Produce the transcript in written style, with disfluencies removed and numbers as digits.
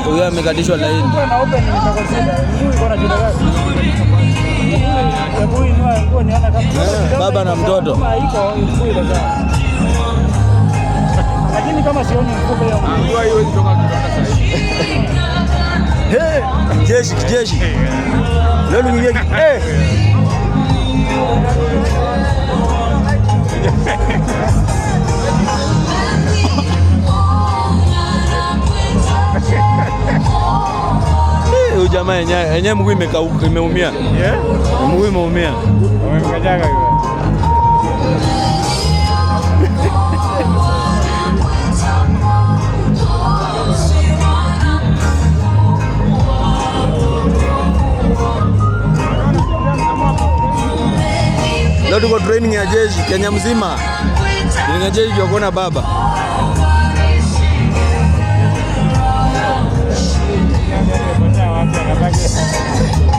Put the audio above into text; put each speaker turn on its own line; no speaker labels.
Huyo amekatishwa laini. Baba na mtoto.
Lakini kama sioni mkubwa hiyo. Angua hiyo kutoka sasa hivi.
Jeshi. Leo ni yeye. Huyu jamaa yenyewe mguu imekauka, imeumia. Mguu imeumia.
Wamekajaga hiyo.
Leo tuko training ya jeshi Kenya mzima. Training ya jeshi kuona baba.
Wapi anabaki?